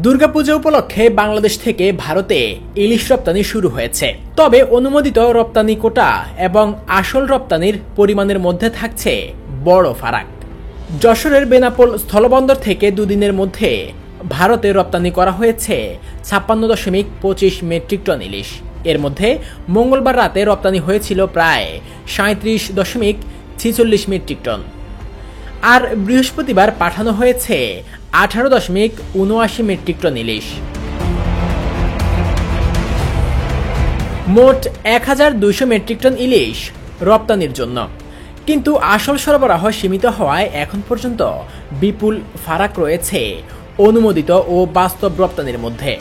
দুর্গাপূজা উপলক্ষে বাংলাদেশ থেকে ভারতে ইলিশ রপ্তানি শুরু হয়েছে। তবে অনুমোদিত রপ্তানি কোটা এবং আসল রপ্তানির পরিমাণের মধ্যে থাকছে বড় ফারাক। যশোরের বেনাপোল স্থলবন্দর থেকে দুদিনের মধ্যে ভারতে রপ্তানি করা হয়েছে 56.25 মেট্রিক টন ইলিশ। এর মধ্যে মঙ্গলবার রাতে রপ্তানি হয়েছিল প্রায় 37.46 মেট্রিক টন, আর বৃহস্পতিবার পাঠানো হয়েছে 18.79 মেট্রিক টন ইলিশ। মোট 1200 মেট্রিক টন ইলিশ রপ্তানির জন্য, কিন্তু আসল সরবরাহ সীমিত হওয়ায় এখন পর্যন্ত বিপুল ফারাক রয়েছে অনুমোদিত ও বাস্তব রপ্তানির মধ্যে।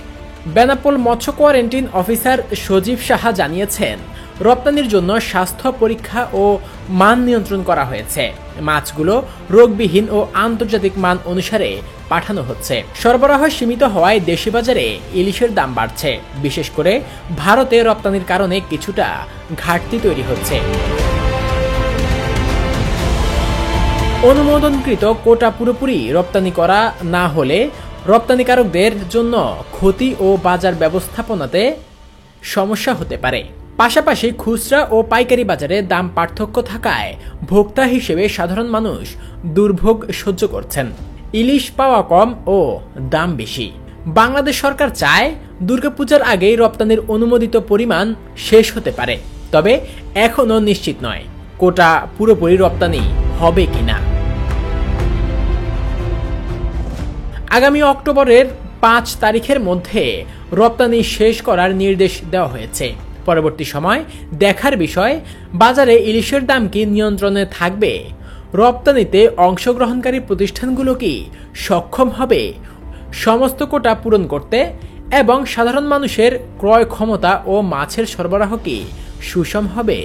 বেনাপোল মৎস্য কোয়ারেন্টাইন অফিসার সজীব সাহা জানিয়েছেন, রপ্তানির জন্য স্বাস্থ্য পরীক্ষা ও মান নিয়ন্ত্রণ করা হয়েছে। মাছগুলো রোগবিহীন ও আন্তর্জাতিক মান অনুসারে পাঠানো হচ্ছে। সরবরাহ সীমিত হওয়ায় দেশি বাজারে ইলিশের দাম বাড়ছে। বিশেষ করে ভারতে রপ্তানির কারণে কিছুটা ঘাটতি তৈরি হচ্ছে। অনুমোদনকৃত কোটা পুরোপুরি রপ্তানি করা না হলে রপ্তানিকারকদের জন্য ক্ষতি ও বাজার ব্যবস্থাপনাতে সমস্যা হতে পারে। পাশাপাশি খুচরা ও পাইকারি বাজারে দাম পার্থক্য থাকায় ভোক্তা হিসেবে সাধারণ মানুষ দুর্ভোগ সহ্য করছেন। ইলিশ পাওয়া কম ও দাম বেশি। বাংলাদেশ সরকার চায় দুর্গাপূজার আগেই রপ্তানির অনুমোদিত পরিমাণ শেষ হতে পারে, তবে এখনো নিশ্চিত নয় কোটা পুরোপুরি রপ্তানি হবে কিনা। আগামী অক্টোবরের 5 তারিখের মধ্যে রপ্তানি শেষ করার নির্দেশ দেওয়া হয়েছে। পরবর্তী সময় দেখার বিষয়, বাজারে ইলিশের দাম কি নিয়ন্ত্রণে থাকবে, রপ্তানিতে অংশগ্রহণকারী প্রতিষ্ঠানগুলো কি সক্ষম হবে সমস্ত কোটা পূরণ করতে, এবং সাধারণ মানুষের ক্রয় ক্ষমতা ও মাছের সরবরাহ কি সুষম হবে।